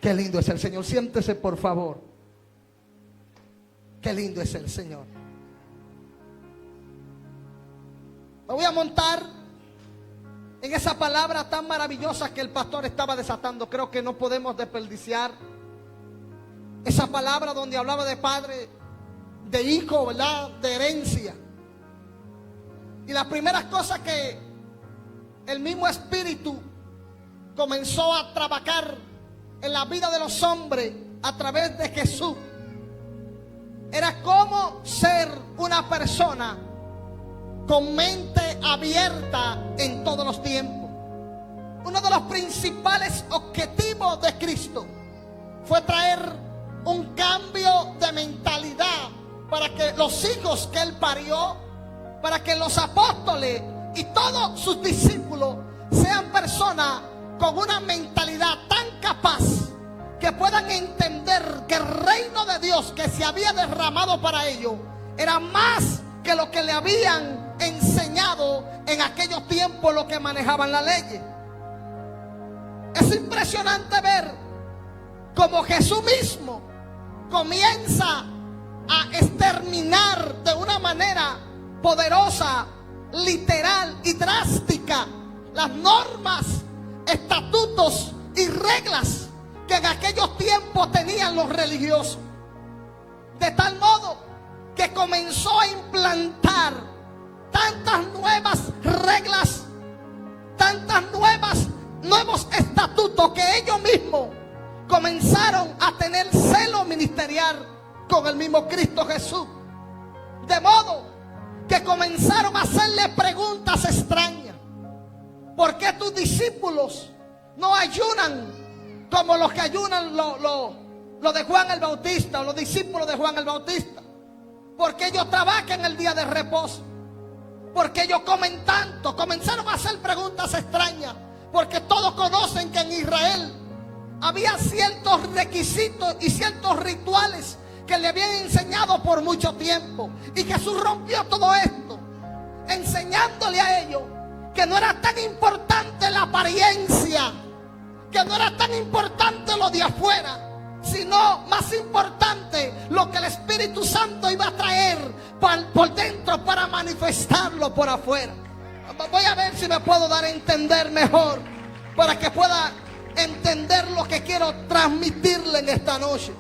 Qué lindo es el Señor. Siéntese, por favor. Qué lindo es el Señor. Me voy a montar en esa palabra tan maravillosa que el pastor estaba desatando. Creo que no podemos desperdiciar esa palabra donde hablaba de padre, de hijo, ¿verdad? De herencia. Y las primeras cosas que el mismo Espíritu comenzó a trabajar en la vida de los hombres a través de Jesús era cómo ser una persona con mente abierta en todos los tiempos. Uno de los principales objetivos de Cristo fue traer un cambio de mentalidad para que los hijos que Él parió, para que los apóstoles y todos sus discípulos sean personas con una mentalidad tan capaz que puedan entender que el reino de Dios que se había derramado para ellos era más que lo que le habían enseñado en aquellos tiempos los que manejaban la ley. Es impresionante ver cómo Jesús mismo comienza a exterminar de una manera poderosa, literal y drástica las normas, estatutos y reglas que en aquellos tiempos tenían los religiosos. De tal modo que comenzó a implantar tantas nuevas reglas, nuevos estatutos, que ellos mismos comenzaron a tener celo ministerial con el mismo Cristo Jesús. De modo que comenzaron a hacerle preguntas extrañas. ¿Por qué tus discípulos no ayunan como los que ayunan los de Juan el Bautista, o los discípulos de Juan el Bautista? ¿Por qué ellos trabajan el día de reposo? ¿Por qué ellos comen tanto? Comenzaron a hacer preguntas extrañas, porque todos conocen que en Israel había ciertos requisitos y ciertos rituales que le habían enseñado por mucho tiempo. Y Jesús rompió todo esto, enseñándole a ellos que no era tan importante la apariencia, que no era tan importante lo de afuera, sino más importante lo que el Espíritu Santo iba a traer por dentro para manifestarlo por afuera. Voy a ver si me puedo dar a entender mejor, para que pueda entender lo que quiero transmitirle en esta noche.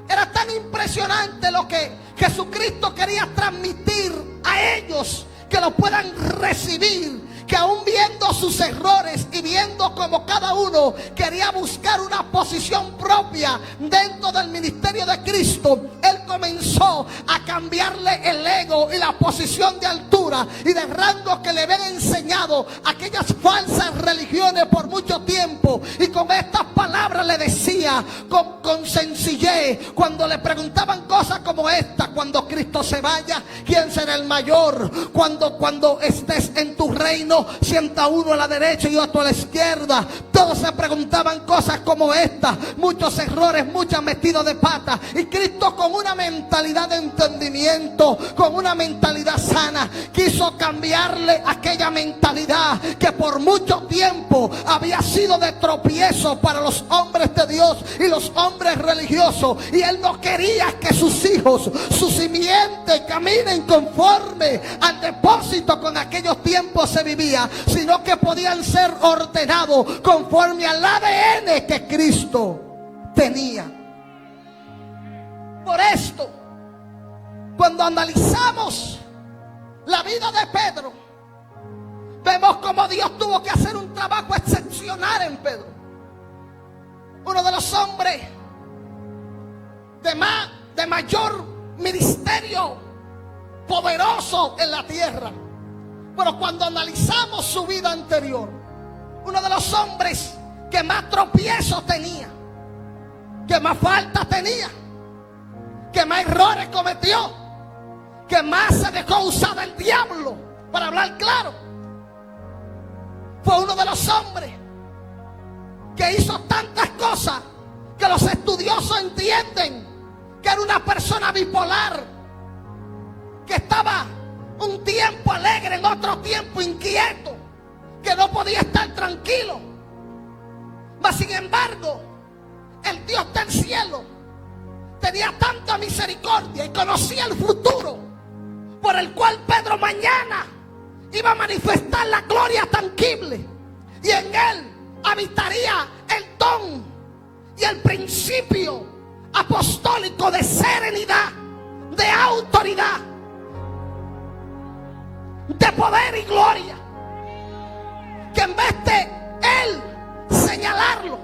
Era tan impresionante lo que Jesucristo quería transmitir a ellos, que lo puedan recibir, que aún viendo sus errores y viendo como cada uno quería buscar una posición propia dentro del ministerio de Cristo, Él comenzó a cambiarle el ego y la posición de altura y de rango que le habían enseñado aquellas falsas religiones por mucho tiempo. Y con estas palabras le decía con sencillez, cuando le preguntaban cosas como esta: cuando Cristo se vaya, ¿quién será el mayor? Cuando estés en tu reino, sienta uno a la derecha y otro a la izquierda. Todos se preguntaban cosas como esta, muchos errores, muchas metidas de pata. Y Cristo, con una mentalidad de entendimiento, con una mentalidad sana, quiso cambiarle aquella mentalidad que por mucho tiempo había sido de tropiezo para los hombres de Dios y los hombres religiosos. Y Él no quería que sus hijos, su simiente, caminen conforme al depósito con aquellos tiempos se vivía, sino que podían ser ordenados conforme al ADN que Cristo tenía. Por esto, cuando analizamos la vida de Pedro, vemos como Dios tuvo que hacer un trabajo excepcional en Pedro. Uno de los hombres de mayor ministerio poderoso en la tierra. Pero cuando analizamos su vida anterior, uno de los hombres que más tropiezos tenía, que más faltas tenía, que más errores cometió, que más se dejó usar del diablo, para hablar claro, fue uno de los hombres que hizo tantas cosas que los estudiosos entienden que era una persona bipolar, que estaba un tiempo alegre, en otro tiempo inquieto, que no podía estar tranquilo. Mas sin embargo, el el Dios del cielo tenía tanta misericordia y conocía el futuro por el cual Pedro mañana iba a manifestar la gloria tangible, y en él habitaría el don y el principio apostólico de serenidad, de autoridad, de poder y gloria, que en vez de él señalarlo,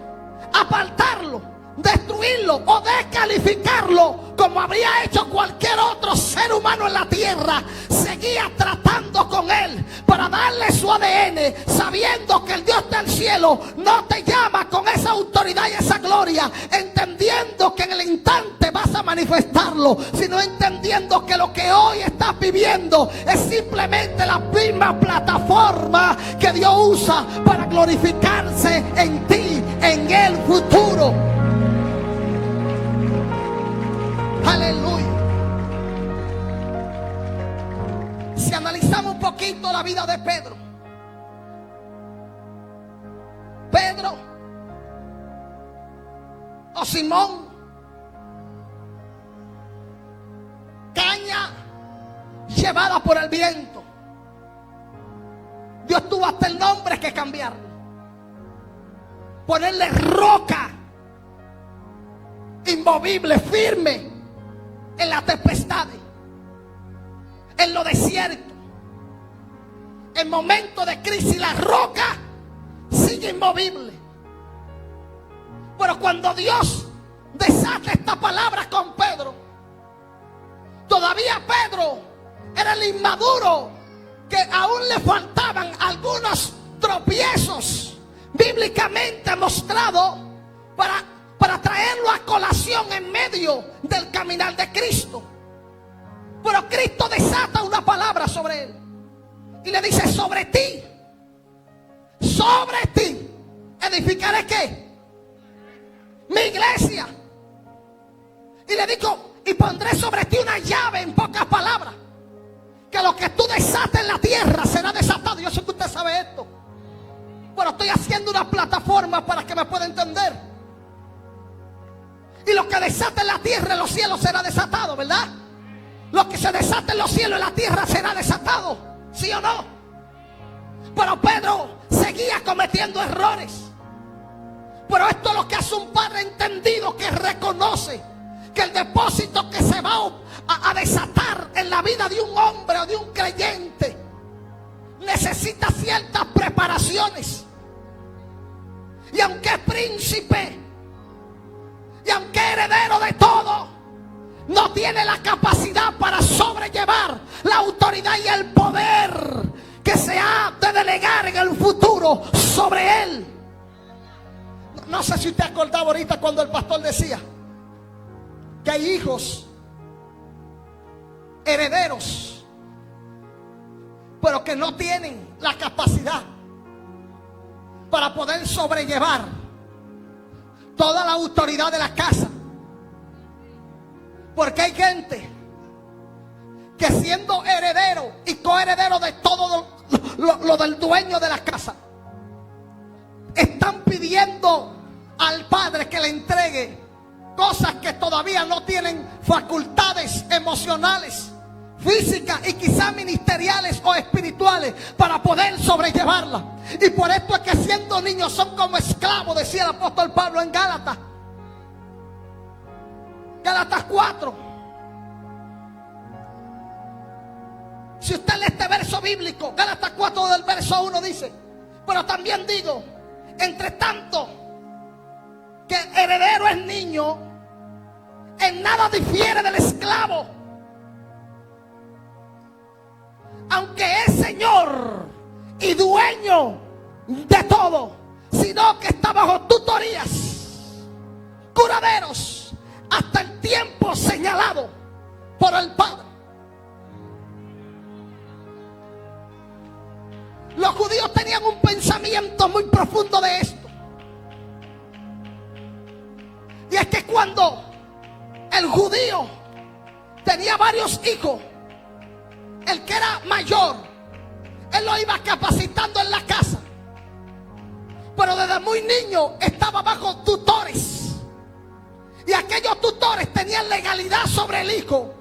apartarlo, destruirlo o descalificarlo como habría hecho cualquier otro ser humano en la tierra, seguía tratando con él para darle su ADN, sabiendo que el Dios del cielo no te llama con esa autoridad y esa gloria, entendiendo que en el instante vas a manifestarlo, sino entendiendo que lo que hoy estás viviendo es simplemente la misma plataforma que Dios usa para glorificarse en ti en el futuro. Aleluya. Si analizamos un poquito la vida de Pedro, o Simón, caña llevada por el viento, Dios tuvo hasta el nombre que cambiarlo, ponerle roca inmovible, firme en las tempestades, en lo desierto, en momentos de crisis. La roca sigue inmovible. Pero cuando Dios desata esta palabra con Pedro, todavía Pedro era el inmaduro, que aún le faltaban algunos tropiezos bíblicamente mostrados para traerlo a colación en medio del caminar de Cristo. Pero Cristo desata una palabra sobre él y le dice: sobre ti edificaré ¿qué? Mi iglesia. Y le dijo: y pondré sobre ti una llave, en pocas palabras, que lo que tú desates en la tierra será desatado. Yo sé que usted sabe esto, pero estoy haciendo una plataforma para que me pueda entender. Y lo que desate en la tierra en los cielos será desatado, ¿verdad? Lo que se desate en los cielos en la tierra será desatado, ¿sí o no? Pero Pedro seguía cometiendo errores. Pero esto es lo que hace un padre entendido, que reconoce que el depósito que se va a desatar en la vida de un hombre o de un creyente necesita ciertas preparaciones. Y aunque es príncipe, y aunque es heredero de todo, no tiene la capacidad para sobrellevar la autoridad y el poder que se ha de delegar en el futuro sobre él. No sé si usted acordaba ahorita cuando el pastor decía que hay hijos herederos, pero que no tienen la capacidad para poder sobrellevar toda la autoridad de la casa. Porque hay gente que, siendo heredero y coheredero de todo lo del dueño de la casa, están pidiendo al padre que le entregue cosas que todavía no tienen facultades emocionales, físicas y quizás ministeriales o espirituales para poder sobrellevarla. Y por esto es que siendo niños son como esclavos, decía el apóstol Pablo en Gálatas 4. Si usted lee este verso bíblico, Gálatas 4 del verso 1 dice: pero también digo, entre tanto que heredero es niño, en nada difiere del esclavo, aunque es señor y dueño de todo, sino que está bajo tutorías, curaderos, hasta el tiempo señalado por el Padre. Los judíos tenían un pensamiento muy profundo de esto, y es que cuando el judío tenía varios hijos, el que era mayor, él lo iba capacitando en la casa, pero desde muy niño estaba bajo tutores tenía legalidad sobre el hijo.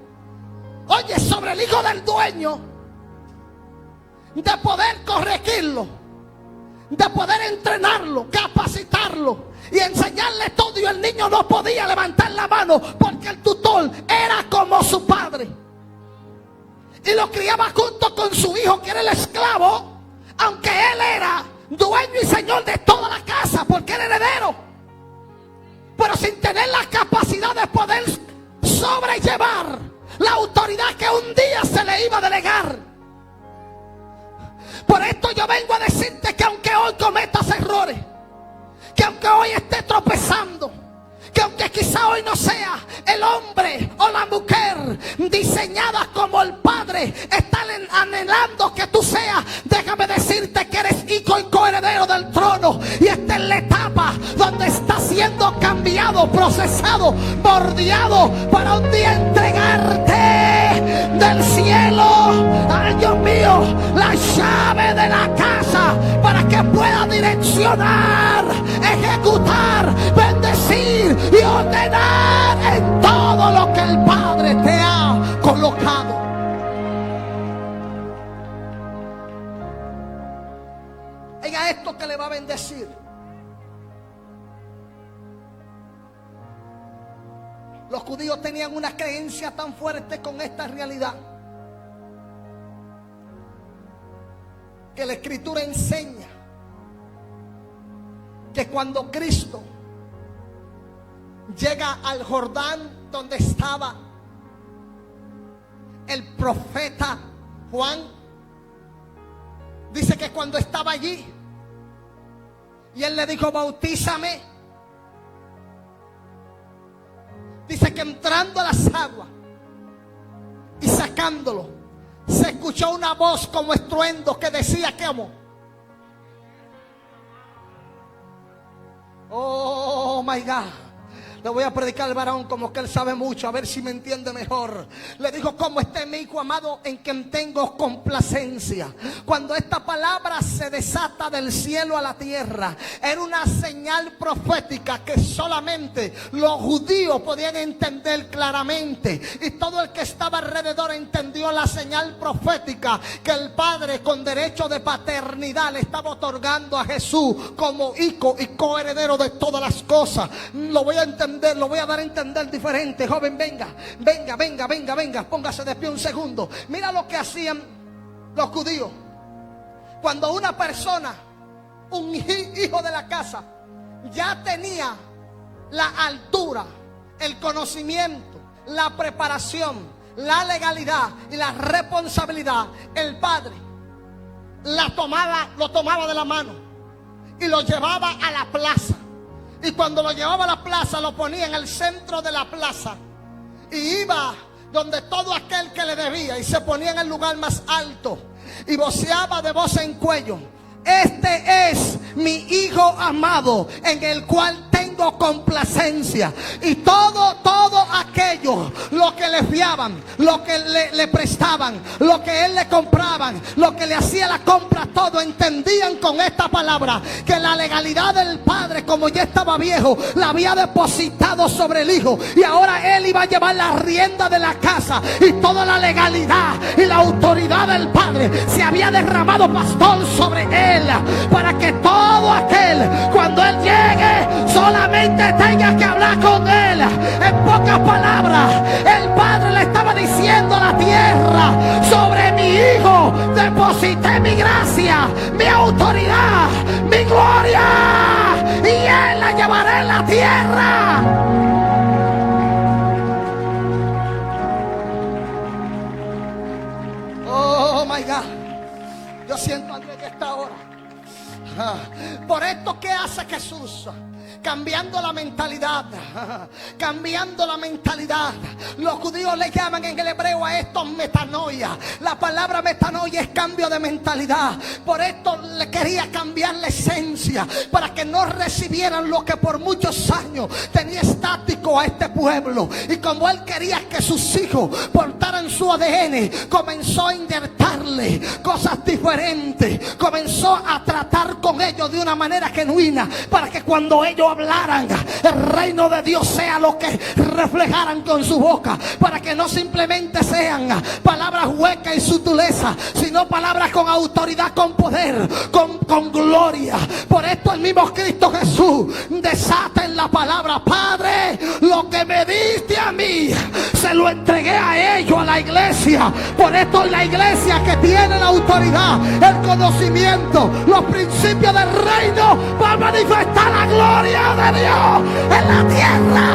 Oye, sobre el hijo del dueño, de poder corregirlo, de poder entrenarlo, capacitarlo y enseñarle todo. Y el niño no podía levantar la mano porque el tutor era como su padre. Y lo criaba junto con su hijo, que era el esclavo, aunque él era dueño y señor de toda la casa, porque era heredero, pero sin tener la capacidad de poder sobrellevar la autoridad que un día se le iba a delegar. Por esto yo vengo a decirte que aunque hoy cometas errores, que aunque hoy estés tropezando, que aunque quizá hoy no sea el hombre o la mujer diseñada como el Padre está anhelando que tú seas, déjame decirte que eres hijo y coheredero del trono. Y esta es la etapa donde está siendo cambiado, procesado, bordeado, para un día entregarte del cielo, ay Dios mío, la llave de la casa, para que pueda direccionar, ejecutar, bendecir y ordenar en todo lo que el Padre te ha colocado. Oiga esto que le va a bendecir. Los judíos tenían una creencia tan fuerte con esta realidad que la Escritura enseña que cuando Cristo llega al Jordán, donde estaba el profeta Juan, dice que cuando estaba allí y él le dijo: bautízame, dice que entrando a las aguas y sacándolo, se escuchó una voz como estruendo que decía: ¿cómo? Oh my God. Le voy a predicar al varón como que él sabe mucho, a ver si me entiende mejor. Le dijo: como está mi hijo amado, en quien tengo complacencia. Cuando esta palabra se desata del cielo a la tierra, era una señal profética que solamente los judíos podían entender claramente. Y todo el que estaba alrededor entendió la señal profética que el Padre, con derecho de paternidad, le estaba otorgando a Jesús como hijo y coheredero de todas las cosas. Lo voy a entender. Lo voy a dar a entender diferente. Joven, venga, póngase de pie un segundo. Mira lo que hacían los judíos. Cuando una persona, un hijo de la casa, ya tenía la altura, el conocimiento, la preparación, la legalidad y la responsabilidad, el padre lo tomaba de la mano y lo llevaba a la plaza. Y cuando lo llevaba a la plaza, lo ponía en el centro de la plaza. Y iba donde todo aquel que le debía, y se ponía en el lugar más alto y voceaba de voz en cuello: este es mi hijo amado, en el cual tengo complacencia. Y todo aquello, lo que le fiaban, lo que le prestaban, lo que él le compraban, lo que le hacía la compra, todo entendían con esta palabra que la legalidad del padre, como ya estaba viejo, la había depositado sobre el hijo. Y ahora él iba a llevar la rienda de la casa, y toda la legalidad y la autoridad del padre se había derramado, pastor, sobre él, para que todo aquel, cuando él llegue, solamente tenga que hablar con él. En pocas palabras, el padre le estaba diciendo a la tierra: sobre mi hijo deposité mi gracia, mi autoridad, mi gloria, y él la llevará en la tierra. Oh my God. Yo siento algo en esta hora. Por esto, ¿qué hace Jesús? Cambiando la mentalidad. Cambiando la mentalidad. Los judíos le llaman en el hebreo a esto metanoia. La palabra metanoia es cambio de mentalidad. Por esto le quería cambiar la esencia, para que no recibieran lo que por muchos años tenía estático introdujo a este pueblo. Y como Él quería que sus hijos portaran su ADN, comenzó a inyectarle cosas diferentes. Comenzó a tratar con ellos de una manera genuina, para que cuando ellos hablaran, el reino de Dios sea lo que reflejaran con su boca. Para que no simplemente sean palabras huecas y sutilezas, sino palabras con autoridad, con poder, con gloria. Por esto el mismo Cristo Jesús desata en la palabra: Padre, lo que me diste a mí, se lo entregué a ellos, a la iglesia. Por esto la iglesia, que tiene la autoridad, el conocimiento, los principios del reino, va a manifestar la gloria de Dios en la tierra.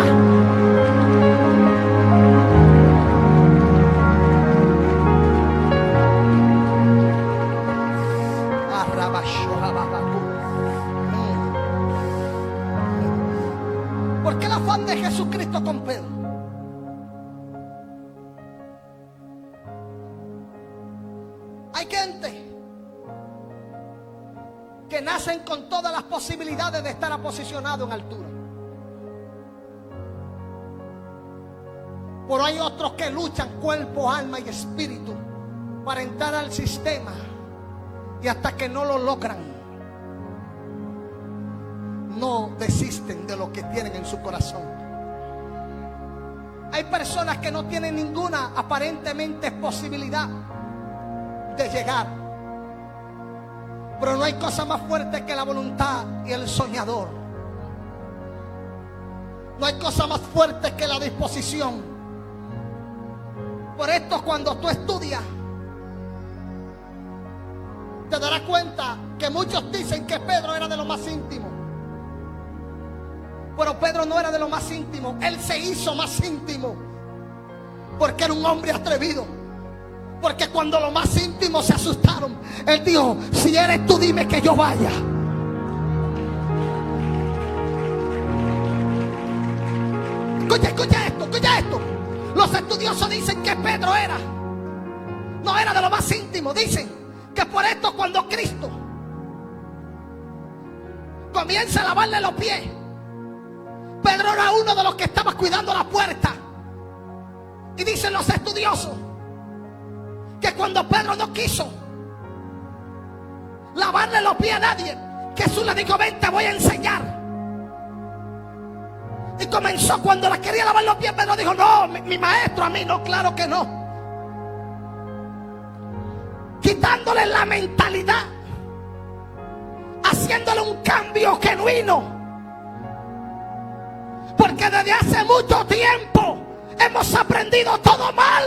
¿Por qué el afán de Jesucristo con Pedro? Hay gente que nacen con todas las posibilidades de estar posicionado en altura, pero hay otros que luchan cuerpo, alma y espíritu para entrar al sistema, y hasta que no lo logran, no desisten de lo que tienen en su corazón. Hay personas que no tienen ninguna aparentemente posibilidad de llegar, pero no hay cosa más fuerte que la voluntad y el soñador. No hay cosa más fuerte que la disposición. Por esto, cuando tú estudias, te darás cuenta que muchos dicen que Pedro era de lo más íntimo. Pero Pedro no era de lo más íntimo. Él se hizo más íntimo porque era un hombre atrevido. Porque cuando los más íntimos se asustaron, él dijo: si eres tú, dime que yo vaya. Escucha esto. Los estudiosos dicen que Pedro no era de lo más íntimo. Dicen que por esto, cuando Cristo comienza a lavarle los pies, Pedro era uno de los que estaba cuidando la puerta. Y dicen los estudiosos que cuando Pedro no quiso lavarle los pies a nadie, Jesús le dijo: ven, te voy a enseñar. Y comenzó, cuando le quería lavar los pies, Pedro dijo: no, mi maestro, a mí no, claro que no. Quitándole la mentalidad, haciéndole un cambio genuino. Porque desde hace mucho tiempo hemos aprendido todo mal.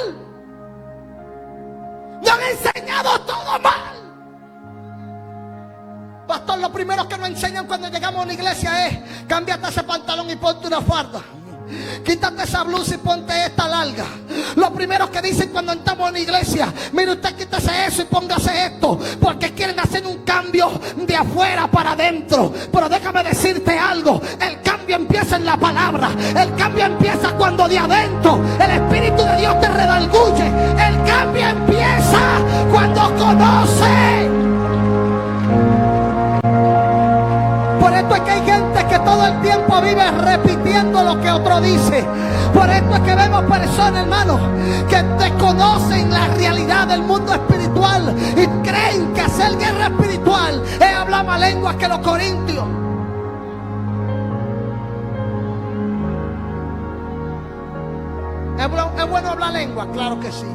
Nos han enseñado todo mal. Pastor, lo primero que nos enseñan cuando llegamos a la iglesia es: cámbiate ese pantalón y ponte una farda. Quítate esa blusa y ponte esta larga. Lo primero que dicen cuando entramos en la iglesia: mire, usted quítese eso y póngase esto. Porque quieren hacer un cambio de afuera para adentro. Pero déjame decirte algo: el cambio empieza en la palabra. El cambio empieza cuando de adentro el Espíritu de Dios te redarguye. El cambio empieza cuando conoce. Por esto es que hay gente que todo el tiempo vive repitiendo lo que otro dice. Por esto es que vemos personas, hermanos, que desconocen la realidad del mundo espiritual y creen que hacer guerra espiritual es hablar más lenguas que los corintios. ¿Es bueno hablar lengua? Claro que sí.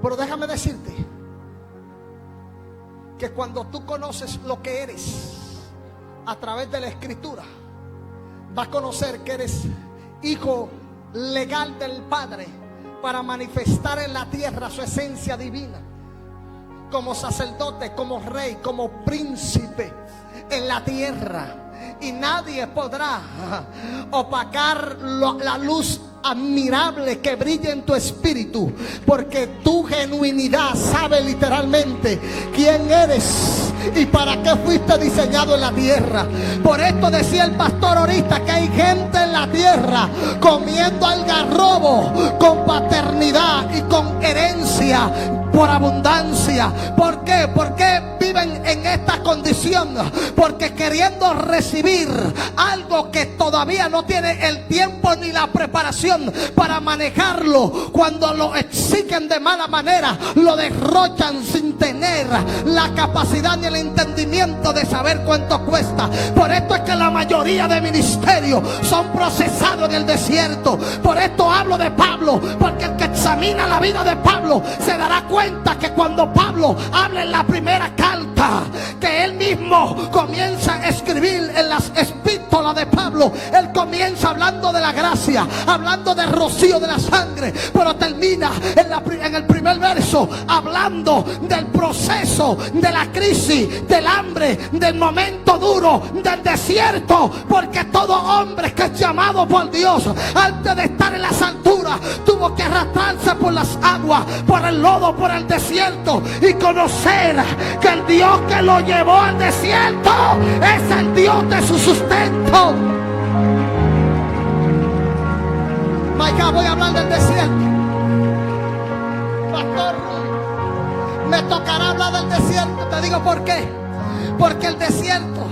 Pero déjame decirte que cuando tú conoces lo que eres a través de la Escritura, vas a conocer que eres hijo legal del Padre para manifestar en la tierra su esencia divina, como sacerdote, como rey, como príncipe en la tierra. Y nadie podrá opacar la luz admirable que brilla en tu espíritu, porque tu genuinidad sabe literalmente quién eres y para qué fuiste diseñado en la tierra. Por esto decía el pastor ahorita que hay gente en la tierra comiendo algarrobo con paternidad y con herencia por abundancia. ¿Por qué? ¿Por qué viven en esta condición? Porque queriendo recibir algo que todavía no tiene el tiempo ni la preparación para manejarlo, cuando lo exigen de mala manera, lo derrochan sin tener la capacidad ni el entendimiento de saber cuánto cuesta. Por esto es que la mayoría de ministerios son procesados en el desierto. Por esto hablo de Pablo, porque el que examina la vida de Pablo se dará cuenta que cuando Pablo habla en la primera carta que él mismo comienza a escribir en las epístolas de Pablo, él comienza hablando de la gracia, hablando del rocío de la sangre, pero termina en el primer verso hablando del proceso, de la crisis, del hambre, del momento duro, del desierto. Porque todo hombre que es llamado por Dios, antes de estar en las alturas, tuvo que arrastrarse por las aguas, por el lodo, por el desierto, y conocer que el Dios que lo llevó al desierto es el Dios de su sustento. Maica, voy a hablar del desierto. Pastor, me tocará hablar del desierto. Te digo por qué. Porque el desierto,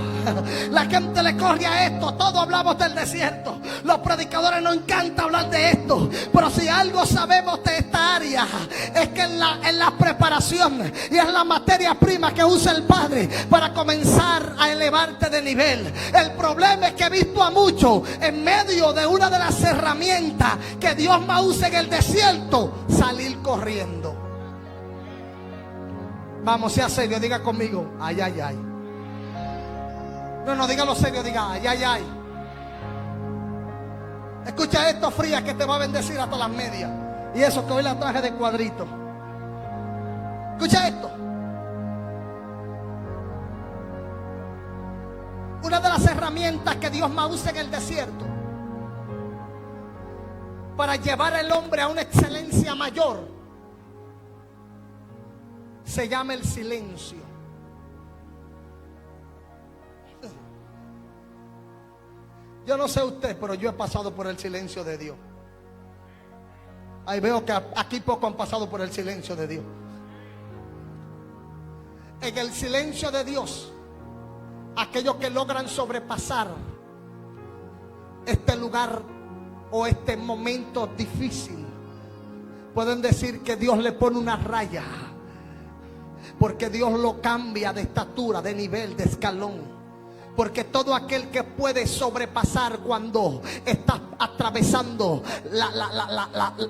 la gente le corre a esto. Todos hablamos del desierto. Los predicadores nos encanta hablar de esto. Pero si algo sabemos de esta área, es que en la preparación y es la materia prima que usa el Padre para comenzar a elevarte de nivel. El problema es que he visto a muchos en medio de una de las herramientas que Dios más usa en el desierto, salir corriendo. Vamos, sea serio, diga conmigo, ay, ay, ay. No, dígalo serio, diga, ay, ay, ay. Escucha esto, fría, que te va a bendecir hasta las medias. Y eso que hoy la traje de cuadrito. Escucha esto. Una de las herramientas que Dios más usa en el desierto para llevar al hombre a una excelencia mayor se llama el silencio. Yo no sé usted, pero yo he pasado por el silencio de Dios. Ahí veo que aquí pocos han pasado por el silencio de Dios. En el silencio de Dios, aquellos que logran sobrepasar este lugar o este momento difícil, pueden decir que Dios le pone una raya, porque Dios lo cambia de estatura, de nivel, de escalón. Porque todo aquel que puede sobrepasar cuando estás atravesando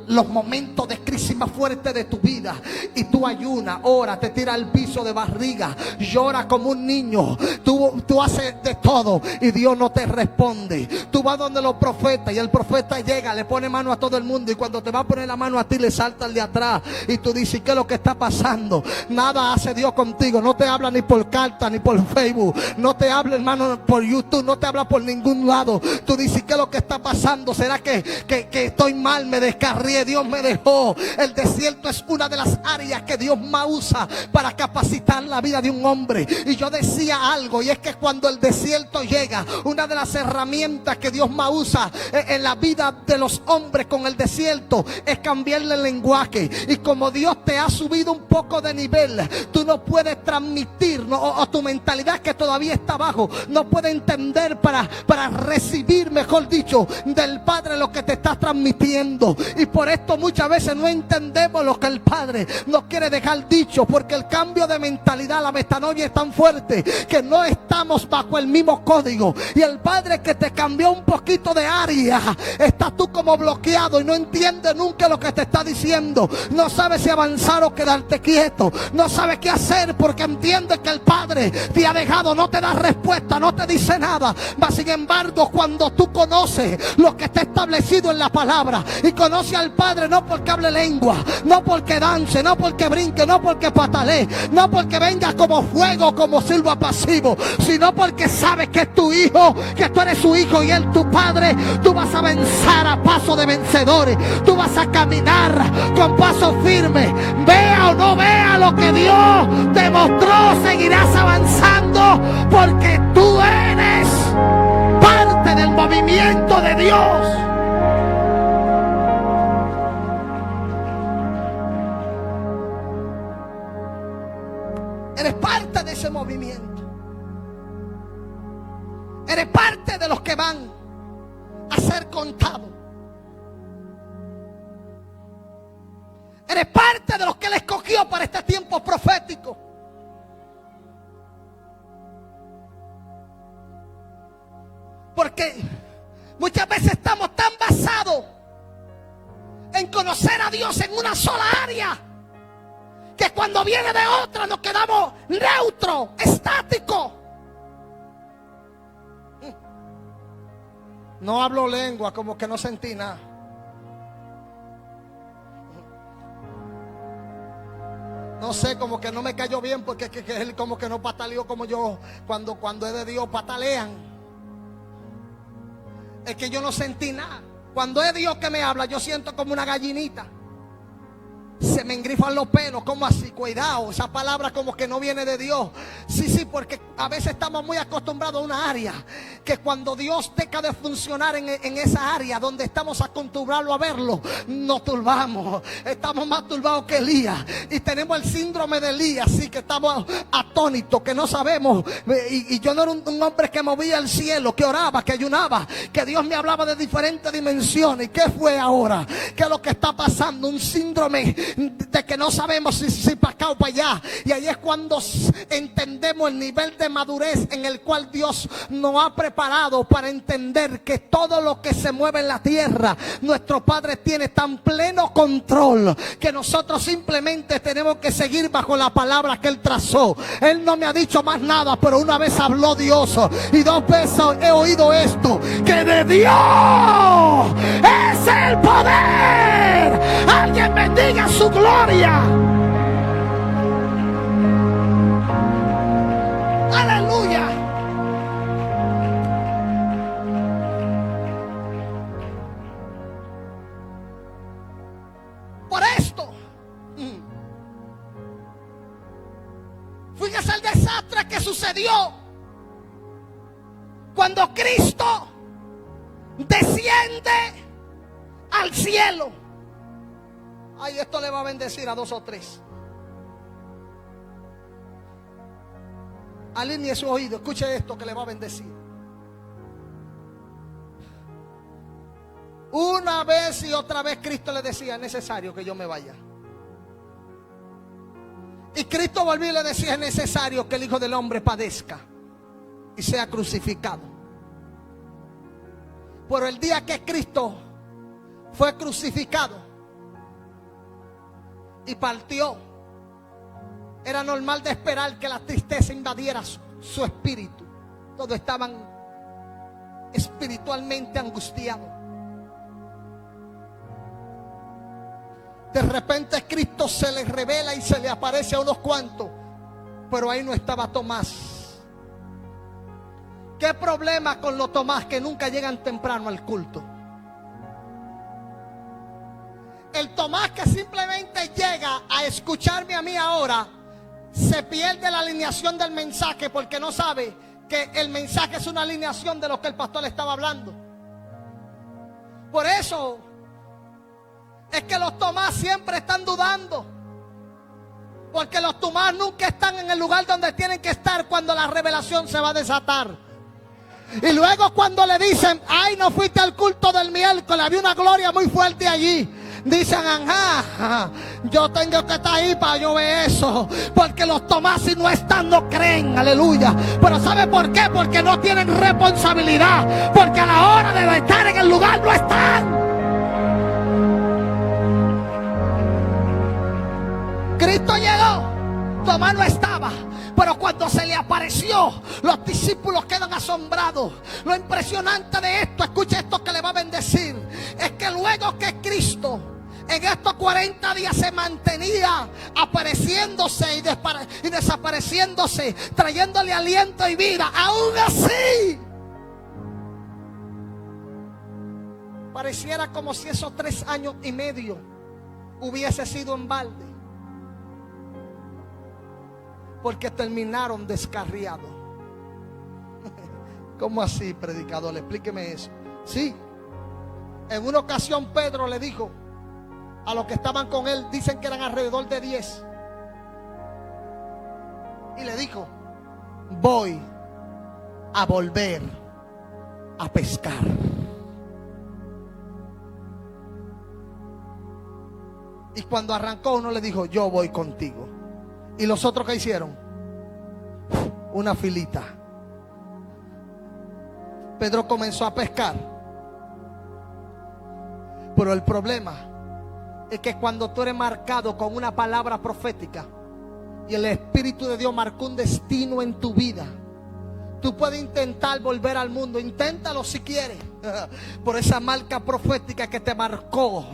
los momentos de crisis más fuertes de tu vida, y tú ayunas, oras, te tiras al piso de barriga, lloras como un niño, tú haces de todo y Dios no te responde. Tú vas donde los profetas y el profeta llega, le pone mano a todo el mundo, y cuando te va a poner la mano a ti le salta el de atrás y tú dices, ¿qué es lo que está pasando? Nada hace Dios contigo. No te habla ni por carta ni por Facebook, no te habla, hermano, por YouTube, no te habla por ningún lado. Tú dices, ¿qué es lo que está pasando? ¿Será que estoy mal? Me descarrié, Dios me dejó. El desierto es una de las áreas que Dios más usa para capacitar la vida de un hombre. Y yo decía algo, y es que cuando el desierto llega, una de las herramientas que Dios más usa en la vida de los hombres con el desierto es cambiarle el lenguaje. Y como Dios te ha subido un poco de nivel, tú no puedes transmitir, ¿no? o tu mentalidad que todavía está abajo no puede entender para recibir, mejor dicho, del Padre lo que te está transmitiendo. Y por esto muchas veces no entendemos lo que el Padre nos quiere dejar dicho, porque el cambio de mentalidad, la metanoia, es tan fuerte que no estamos bajo el mismo código. Y el Padre que te cambió un poquito de área, estás tú como bloqueado y no entiendes nunca lo que te está diciendo. No sabes si avanzar o quedarte quieto, no sabes qué hacer, porque entiendes que el Padre te ha dejado, no te da respuesta, no te dice nada. Mas sin embargo, cuando tú conoces lo que está establecido en la palabra, y conoces al Padre no porque hable lengua, no porque dance, no porque brinque, no porque patalee, no porque venga como fuego, como silbo apacivo, sino porque sabes que es tu hijo, que tú eres su hijo y él tu padre. Tú vas a avanzar a paso de vencedores, tú vas a caminar con paso firme. Vea o no vea lo que Dios te mostró, seguirás avanzando, porque tú eres parte del movimiento de Dios. Eres parte de ese movimiento. Eres parte de los que van a ser contados. Eres parte de los que Él escogió para este tiempo profético. Porque muchas veces estamos tan basados en conocer a Dios en una sola área, que cuando viene de otra nos quedamos neutros, estáticos. No hablo lengua, como que no sentí nada. No sé, como que no me cayó bien, porque él como que no pataleó como yo. Cuando es de Dios patalean. Es que yo no sentí nada. Cuando es Dios que me habla, yo siento como una gallinita. Se me engrifan los pelos. ¿Cómo así? Cuidado, esa palabra como que no viene de Dios. Sí, porque a veces estamos muy acostumbrados a una área, que cuando Dios deja de funcionar en esa área donde estamos acostumbrados a verlo, nos turbamos. Estamos más turbados que Elías. Y tenemos el síndrome de Elías. Así que estamos atónitos, que no sabemos. Y yo no era un hombre que movía el cielo, que oraba, que ayunaba, que Dios me hablaba de diferentes dimensiones. ¿Qué fue ahora? ¿Qué es lo que está pasando? Un síndrome de que no sabemos si para acá o para allá. Y ahí es cuando entendemos el nivel de madurez en el cual Dios nos ha preparado para entender que todo lo que se mueve en la tierra, nuestro Padre tiene tan pleno control, que nosotros simplemente tenemos que seguir bajo la palabra que Él trazó. Él no me ha dicho más nada, pero una vez habló Dios, y 2 veces he oído esto, que de Dios es el poder. Alguien bendiga su gloria. Aleluya. Por esto, fíjese el desastre que sucedió cuando Cristo desciende al cielo. Ay, esto le va a bendecir a 2 o 3. Alinee su oído, escuche esto que le va a bendecir. Una vez y otra vez Cristo le decía: es necesario que yo me vaya. Y Cristo volvió y le decía: es necesario que el Hijo del Hombre padezca y sea crucificado. Pero el día que Cristo fue crucificado y partió, era normal de esperar que la tristeza invadiera su espíritu. Todos estaban espiritualmente angustiados. De repente Cristo se les revela y se le aparece a unos cuantos, pero ahí no estaba Tomás. ¿Qué problema con los Tomás que nunca llegan temprano al culto? El Tomás que simplemente llega a escucharme a mí ahora, se pierde la alineación del mensaje, porque no sabe que el mensaje es una alineación de lo que el pastor estaba hablando. Por eso es que los Tomás siempre están dudando, porque los Tomás nunca están en el lugar donde tienen que estar cuando la revelación se va a desatar. Y luego cuando le dicen: ay, no fuiste al culto del miércoles, había una gloria muy fuerte allí, dicen: ajá, yo tengo que estar ahí para yo ver eso. Porque los Tomás, si no están, no creen. Aleluya. Pero ¿sabe por qué? Porque no tienen responsabilidad, porque a la hora de estar en el lugar no están. Cristo llegó, Tomás no estaba, pero cuando se le apareció, los discípulos quedan asombrados. Lo impresionante de esto, escuche esto que le va a bendecir, es que luego que Cristo en estos 40 días se mantenía apareciéndose y desapareciéndose, trayéndole aliento y vida, aún así pareciera como si esos 3 años y medio hubiese sido en balde, porque terminaron descarriados. ¿Cómo así, predicador? Explíqueme eso. Sí, en una ocasión Pedro le dijo a los que estaban con él, dicen que eran alrededor de 10: Y le dijo: voy a volver a pescar. Y cuando arrancó, uno le dijo: yo voy contigo. Y los otros, ¿qué hicieron? Una filita. Pedro comenzó a pescar. Pero el problema es que cuando tú eres marcado con una palabra profética y el Espíritu de Dios marcó un destino en tu vida, tú puedes intentar volver al mundo. Inténtalo si quieres. Por esa marca profética que te marcó,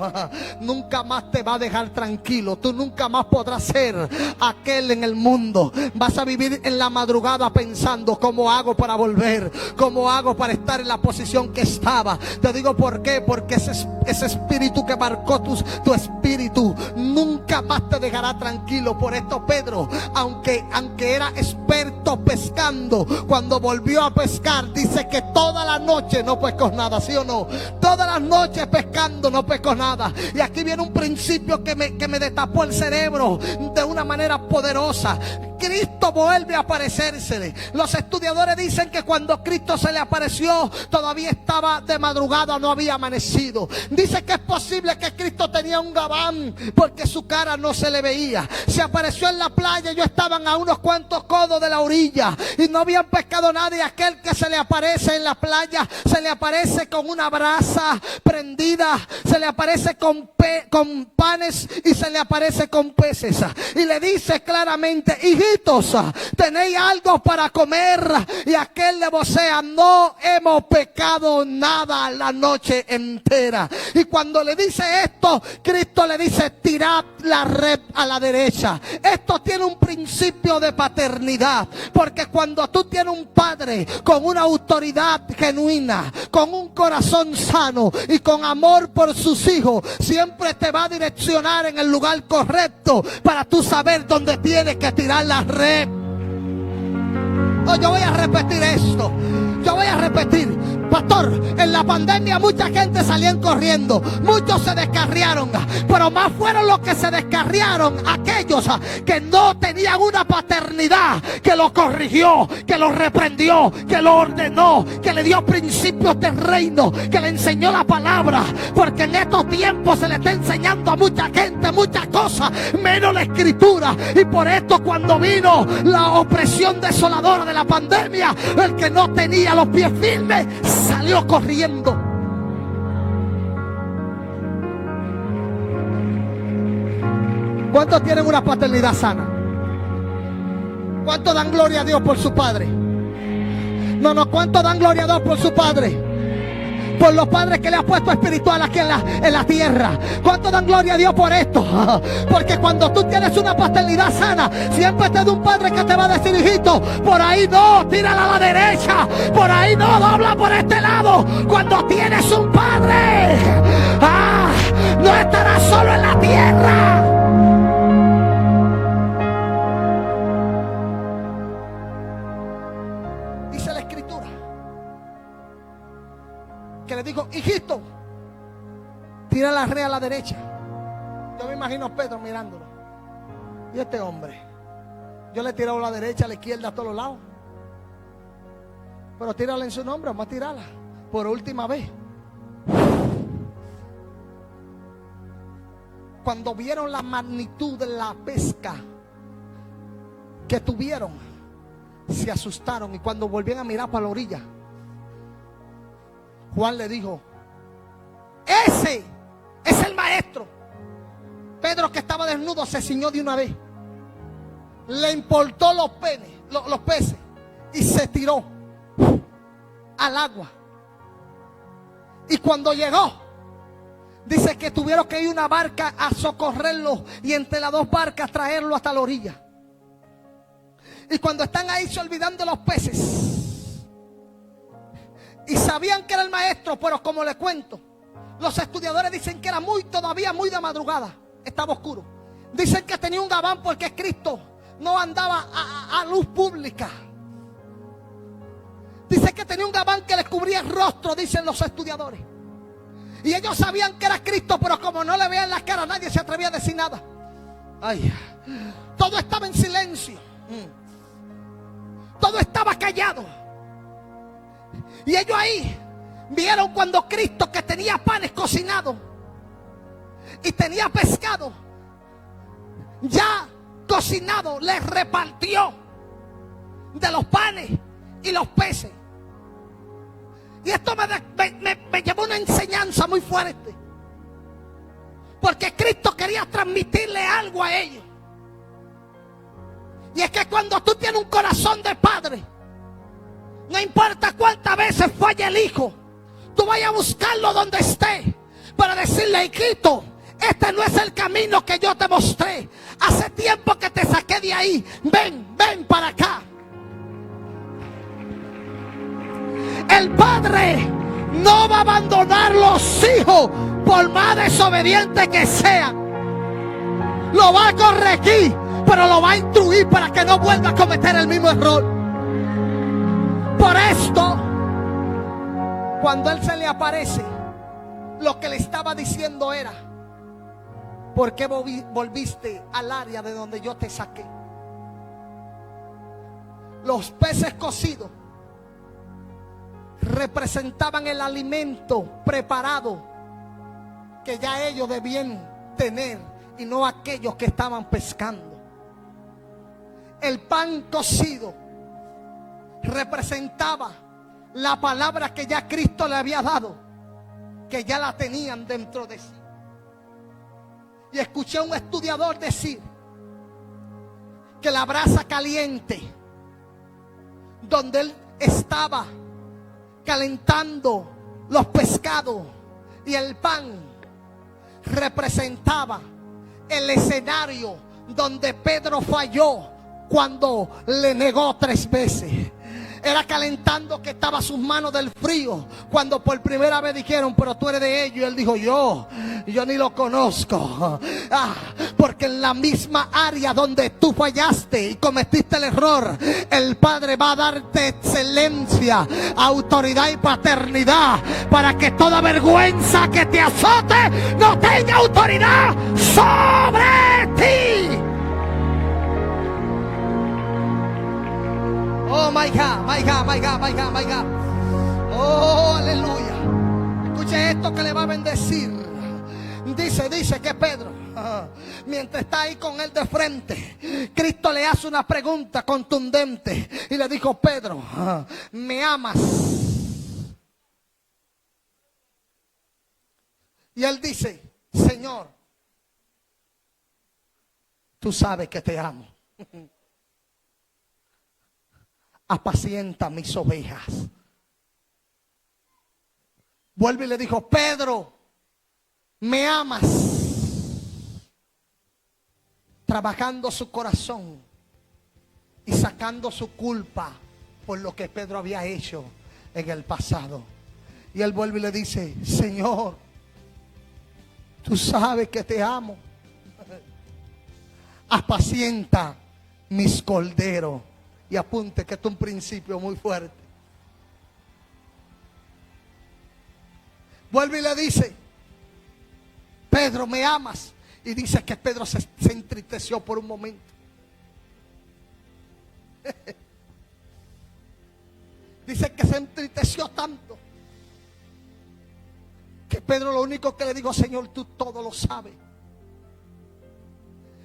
nunca más te va a dejar tranquilo. Tú nunca más podrás ser aquel en el mundo. Vas a vivir en la madrugada pensando: ¿cómo hago para volver? ¿Cómo hago para estar en la posición que estaba? Te digo por qué. Porque ese espíritu que marcó tu espíritu nunca más te dejará tranquilo. Por esto Pedro, aunque era experto pescando, cuando volvió a pescar, dice que toda la noche no pescó nada, ¿sí o no? Todas las noches pescando no pescó nada. Y aquí viene un principio que me destapó el cerebro de una manera poderosa. Cristo vuelve a aparecérsele. Los estudiadores dicen que cuando Cristo se le apareció, todavía estaba de madrugada, no había amanecido. Dice que es posible que Cristo tenía un gabán, porque su cara no se le veía. Se apareció en la playa, ellos estaban a unos cuantos codos de la orilla y no habían pescado nada. Y aquel que se le aparece en la playa, se le aparece con una brasa prendida, se le aparece con panes y se le aparece con peces. Y le dice claramente: hijitos, tenéis algo para comer. Y aquel le vocea: no hemos pecado nada la noche entera. Y cuando le dice esto, Cristo le dice: tirad la red a la derecha. Esto tiene un principio de paternidad, porque cuando tú tienes un padre con una autoridad genuina, con un corazón sano y con amor por sus hijos, siempre te va a direccionar en el lugar correcto para tú saber dónde tienes que tirar la red. Oh, yo voy a repetir esto. Yo voy a repetir. Pastor, en la pandemia mucha gente salían corriendo, muchos se descarriaron, pero más fueron los que se descarriaron aquellos que no tenían una paternidad que lo corrigió, que lo reprendió, que lo ordenó, que le dio principios del reino, que le enseñó la palabra. Porque en estos tiempos se le está enseñando a mucha gente muchas cosas, menos la escritura. Y por esto, cuando vino la opresión desoladora de la pandemia, el que no tenía los pies firmes salió corriendo. ¿Cuántos tienen una paternidad sana? ¿Cuántos dan gloria a Dios por su padre? No, ¿cuántos dan gloria a Dios por su padre? Por los padres que le ha puesto espiritual aquí en la tierra. ¿Cuántos dan gloria a Dios por esto? Porque cuando tú tienes una paternidad sana, siempre te da un padre que te va a decir: hijito, por ahí no, tírala a la derecha, por ahí no, dobla por este lado. Cuando tienes un padre, no estarás solo en la tierra. Dice la escritura que le dijo: hijito, tira la red a la derecha. Yo me imagino a Pedro mirándolo. Y este hombre, yo le he tirado a la derecha, a la izquierda, a todos los lados. Pero tírala en su nombre, vamos a tirarla por última vez. Cuando vieron la magnitud de la pesca que tuvieron, se asustaron. Y cuando volvieron a mirar para la orilla, Juan le dijo: ese es el maestro. Pedro, que estaba desnudo, se ciñó de una vez. Le importó los peces y se tiró al agua. Y cuando llegó, dice que tuvieron que ir una barca a socorrerlo, y entre las dos barcas traerlo hasta la orilla. Y cuando están ahí se olvidan de los peces, y sabían que era el maestro, pero como le cuento, los estudiadores dicen que era todavía muy de madrugada, estaba oscuro. Dicen que tenía un gabán porque Cristo no andaba a luz pública. Dice que tenía un gabán que le cubría el rostro, dicen los estudiadores. Y ellos sabían que era Cristo, pero como no le veían la cara, nadie se atrevía a decir nada. Ay, todo estaba en silencio. todo estaba callado. Y ellos ahí vieron cuando Cristo, que tenía panes cocinados y tenía pescado ya cocinado, les repartió de los panes y los peces. Y esto me llevó una enseñanza muy fuerte, porque Cristo quería transmitirle algo a ellos. Y es que cuando tú tienes un corazón de padre, no importa cuántas veces falle el hijo, tú vayas a buscarlo donde esté para decirle: hijito, este no es el camino que yo te mostré. Hace tiempo que te saqué de ahí. Ven para acá. El padre no va a abandonar los hijos por más desobediente que sean. Lo va a corregir, pero lo va a instruir para que no vuelva a cometer el mismo error. Por esto, cuando él se le aparece, lo que le estaba diciendo era: ¿por qué volviste al área de donde yo te saqué? Los peces cocidos representaban el alimento preparado que ya ellos debían tener, y no aquellos que estaban pescando. El pan cocido representaba la palabra que ya Cristo le había dado, que ya la tenían dentro de sí. Y escuché a un estudiador decir que la brasa caliente donde él estaba calentando los pescados y el pan representaba el escenario donde Pedro falló cuando le negó 3 veces. Era calentando que estaba a sus manos del frío, cuando por primera vez dijeron: pero tú eres de ellos. Y él dijo: yo ni lo conozco. Porque en la misma área donde tú fallaste y cometiste el error, el Padre va a darte excelencia, autoridad y paternidad, para que toda vergüenza que te azote no tenga autoridad sobre ti. Oh my God, my God, my God, my God, my God. Oh, aleluya. Escuche esto que le va a bendecir. Dice que Pedro, mientras está ahí con él de frente, Cristo le hace una pregunta contundente y le dijo: Pedro, ¿me amas? Y él dice: Señor, tú sabes que te amo. Apacienta mis ovejas. Vuelve y le dijo: Pedro, ¿me amas? Trabajando su corazón y sacando su culpa por lo que Pedro había hecho en el pasado. Y él vuelve y le dice: Señor, tú sabes que te amo. Apacienta mis corderos. Y apunte que esto es un principio muy fuerte. Vuelve y le dice: Pedro, ¿me amas? Y dice que Pedro se entristeció por un momento. Dice que se entristeció tanto que Pedro lo único que le dijo: Señor, tú todo lo sabes.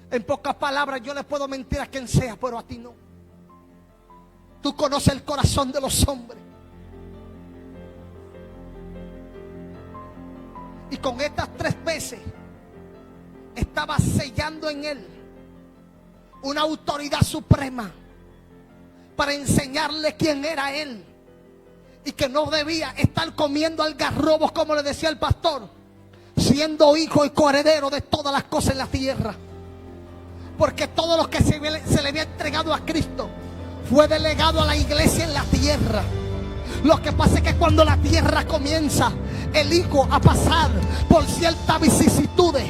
En pocas palabras, yo le puedo mentir a quien sea, pero a ti no. Tú conoces el corazón de los hombres. Y con estas 3 veces estaba sellando en él una autoridad suprema para enseñarle quién era él, y que no debía estar comiendo algarrobos, como le decía el pastor, siendo hijo y coheredero de todas las cosas en la tierra. Porque todo lo que se le había entregado a Cristo fue delegado a la iglesia en la tierra. Lo que pasa es que cuando la tierra comienza el hijo a pasar por ciertas vicisitudes,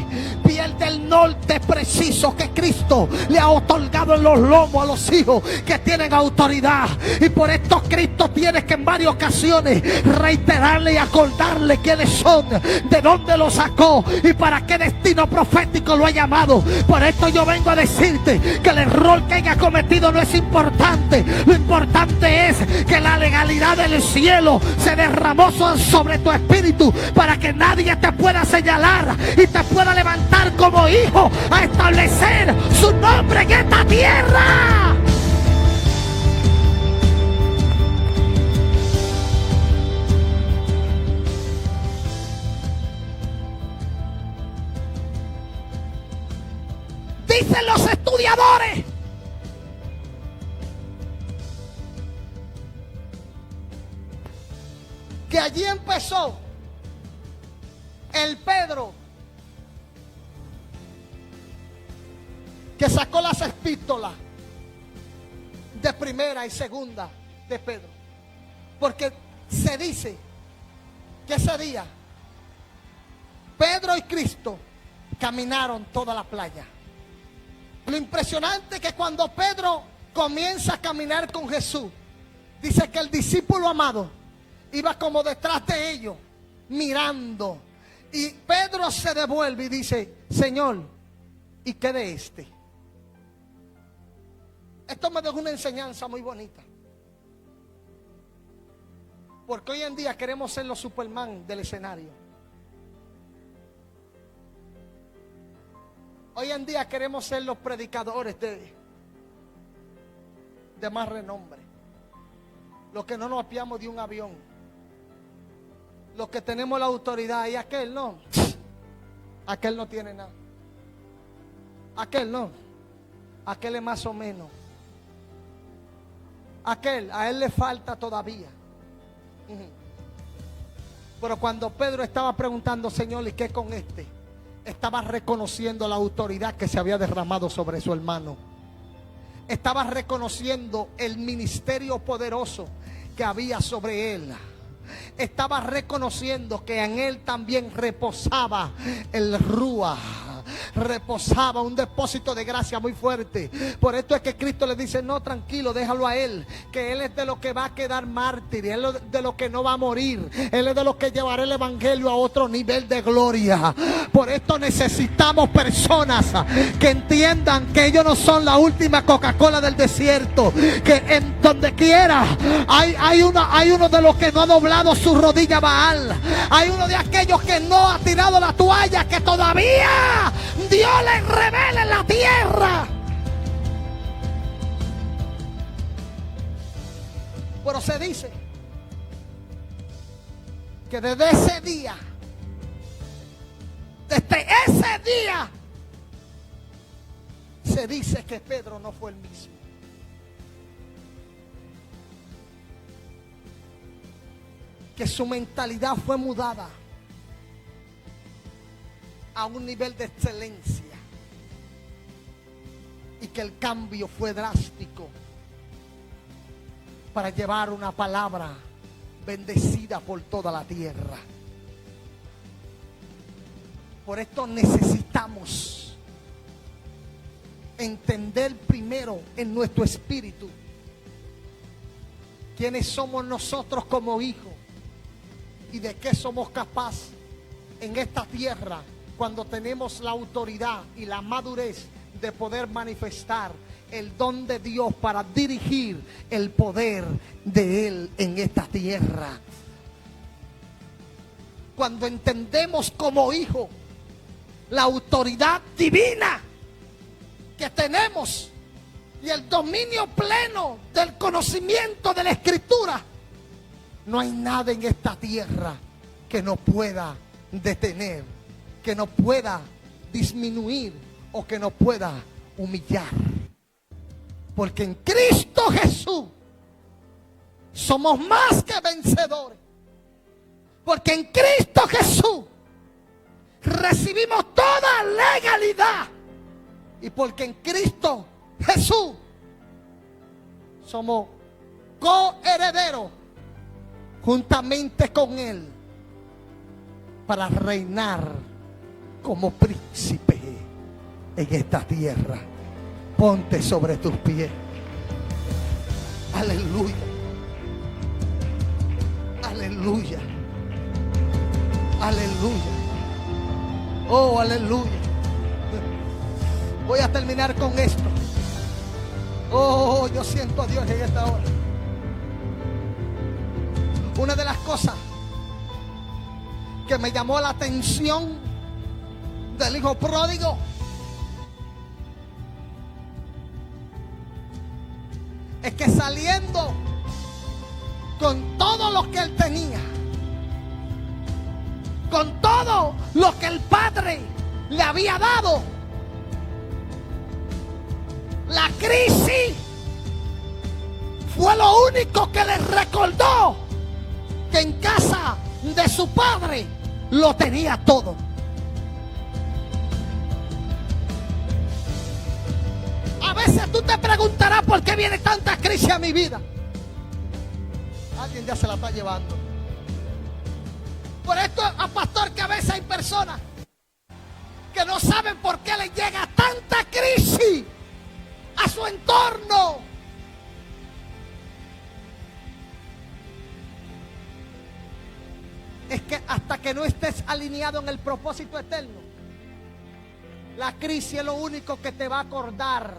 pierde el norte preciso que Cristo le ha otorgado en los lomos a los hijos que tienen autoridad. Y por esto Cristo tiene que en varias ocasiones reiterarle y acordarle quiénes son, de dónde lo sacó y para qué destino profético lo ha llamado. Por esto yo vengo a decirte que el error que haya cometido no es importante. Lo importante es que la legalidad del cielo se derramó sobre tu espíritu para que nadie te pueda señalar y te pueda levantar como hijo a establecer su nombre en esta tierra. Dicen los estudiadores que allí empezó el Pedro que sacó las epístolas de primera y segunda de Pedro, porque se dice que ese día Pedro y Cristo caminaron toda la playa. Lo impresionante es que cuando Pedro comienza a caminar con Jesús, dice que el discípulo amado iba como detrás de ellos, mirando. Y Pedro se devuelve y dice: Señor, ¿y qué de este? Esto me dejó una enseñanza muy bonita. Porque hoy en día queremos ser los Superman del escenario. Hoy en día queremos ser los predicadores de más renombre. Los que no nos apiamos de un avión. Los que tenemos la autoridad. Y aquel no. Aquel no tiene nada. Aquel no. Aquel es más o menos. Aquel, a él le falta todavía. Pero cuando Pedro estaba preguntando: Señor, ¿y qué con este? Estaba reconociendo la autoridad que se había derramado sobre su hermano. Estaba reconociendo el ministerio poderoso que había sobre él. Estaba reconociendo que en él también reposaba el Ruach. Reposaba un depósito de gracia muy fuerte. Por esto es que Cristo le dice: no, tranquilo, déjalo a él, que él es de lo que va a quedar mártir, él es de lo que no va a morir, él es de lo que llevará el evangelio a otro nivel de gloria. Por esto necesitamos personas que entiendan que ellos no son la última Coca-Cola del desierto, que en donde quiera hay uno de los que no ha doblado su rodilla a Baal, hay uno de aquellos que no ha tirado la toalla, que todavía Dios les revela en la tierra. Pero se dice que desde ese día se dice que Pedro no fue el mismo. Que su mentalidad fue mudada a un nivel de excelencia y que el cambio fue drástico para llevar una palabra bendecida por toda la tierra. Por esto necesitamos entender primero en nuestro espíritu quiénes somos nosotros como hijos y de qué somos capaces en esta tierra cuando tenemos la autoridad y la madurez de poder manifestar el don de Dios para dirigir el poder de Él en esta tierra. Cuando entendemos como hijos la autoridad divina que tenemos y el dominio pleno del conocimiento de la Escritura, no hay nada en esta tierra que nos pueda detener, que nos pueda disminuir o que nos pueda humillar. Porque en Cristo Jesús somos más que vencedores. Porque en Cristo Jesús recibimos toda legalidad. Y porque en Cristo Jesús somos coherederos juntamente con Él para reinar como príncipe en esta tierra. Ponte sobre tus pies. Aleluya. Aleluya. Aleluya. Oh, aleluya. Voy a terminar con esto. Oh, yo siento a Dios en esta hora. Una de las cosas que me llamó la atención del hijo pródigo es que saliendo con todo lo que él tenía, con todo lo que el padre le había dado, la crisis fue lo único que le recordó que en casa de su padre lo tenía todo. A veces tú te preguntarás por qué viene tanta crisis a mi vida. Alguien ya se la está llevando. Por esto, a pastor, que a veces hay personas que no saben por qué les llega tanta crisis a su entorno. Es que hasta que no estés alineado en el propósito eterno, la crisis es lo único que te va a acordar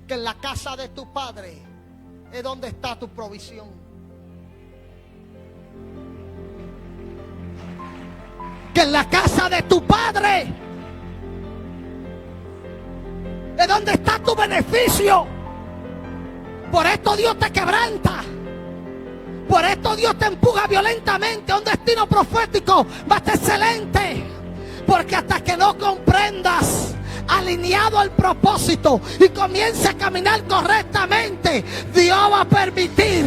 que en la casa de tu padre es donde está tu provisión. Que en la casa de tu padre es donde está tu beneficio. Por esto Dios te quebranta. Por esto Dios te empuja violentamente a un destino profético más excelente. Porque hasta que no comprendas, alineado al propósito, y comience a caminar correctamente, Dios va a permitir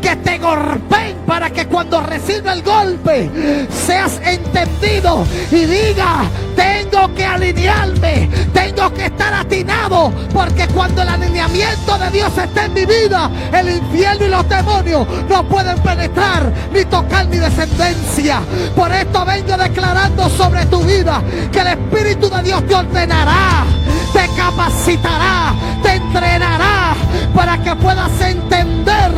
que te golpeen para que cuando reciba el golpe seas entendido y diga: tengo que alinearme, tengo que estar atinado, porque cuando el alineamiento de Dios esté en mi vida, el infierno y los demonios no pueden penetrar ni tocar mi descendencia. Por esto vengo declarando sobre tu vida que el Espíritu de Dios te ordenará, te capacitará, te entrenará para que puedas entender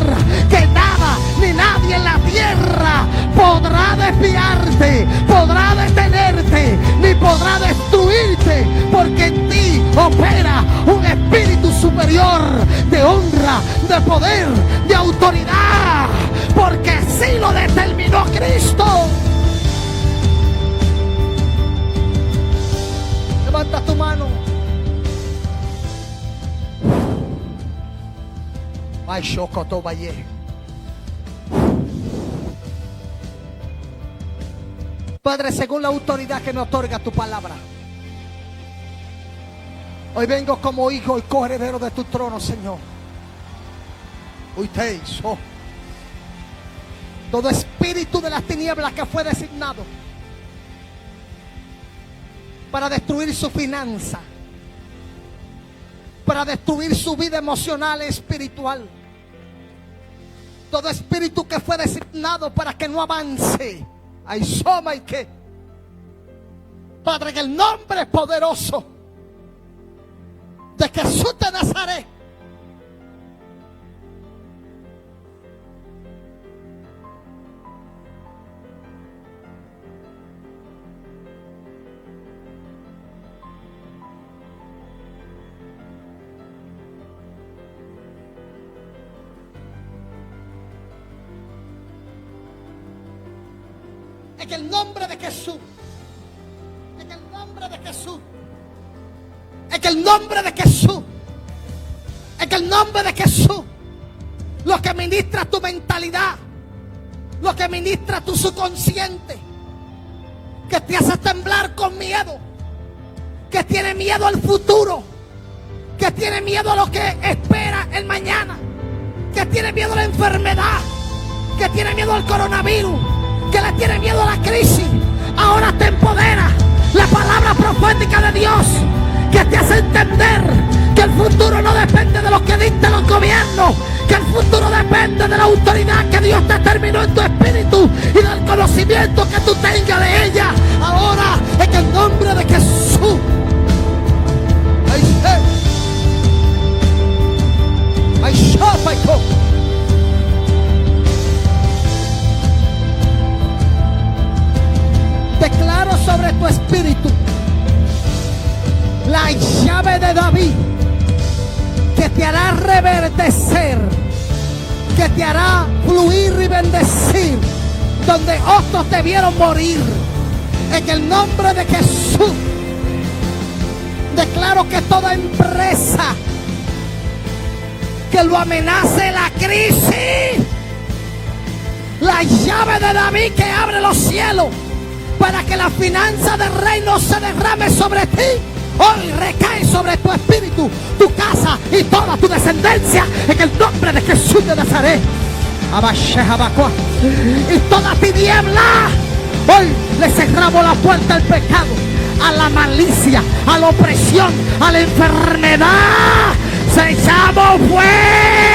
que nada ni nadie en la tierra podrá desviarte, podrá detenerte, ni podrá destruirte, porque en ti opera un espíritu superior de honra, de poder, de autoridad, porque así lo determinó Cristo. Levanta tu mano. Ay, Shokoto Valle. Padre, según la autoridad que me otorga tu palabra, hoy vengo como hijo y coheredero de tu trono, Señor. Hoy te hizo todo espíritu de las tinieblas que fue designado para destruir su finanza, para destruir su vida emocional y espiritual. Todo espíritu que fue designado para que no avance. Ay, soma y que, Padre, en el nombre poderoso de Jesús de Nazaret, en el nombre de Jesús, en el nombre de Jesús, en el nombre de Jesús, en el nombre de Jesús, lo que ministra tu mentalidad, lo que ministra tu subconsciente, que te hace temblar con miedo, que tiene miedo al futuro, que tiene miedo a lo que espera el mañana, que tiene miedo a la enfermedad, que tiene miedo al coronavirus, que le tiene miedo a la crisis. Ahora te empodera la palabra profética de Dios, que te hace entender que el futuro no depende de lo que dicten los gobiernos, que el futuro depende depende de la autoridad que Dios determinó en tu espíritu y del conocimiento que tú tengas de ella. Ahora, en el nombre de Jesús. Declaro sobre tu espíritu la llave de David, que te hará reverdecer, que te hará fluir y bendecir donde otros debieron morir. En el nombre de Jesús, declaro que toda empresa que lo amenace la crisis, la llave de David que abre los cielos para que la finanza del reino se derrame sobre ti, hoy recae sobre tu espíritu, tu casa y toda tu descendencia, en el nombre de Jesús de Nazaret. Y toda tiniebla, hoy le cerramos la puerta al pecado, a la malicia, a la opresión, a la enfermedad. Se echamos fuera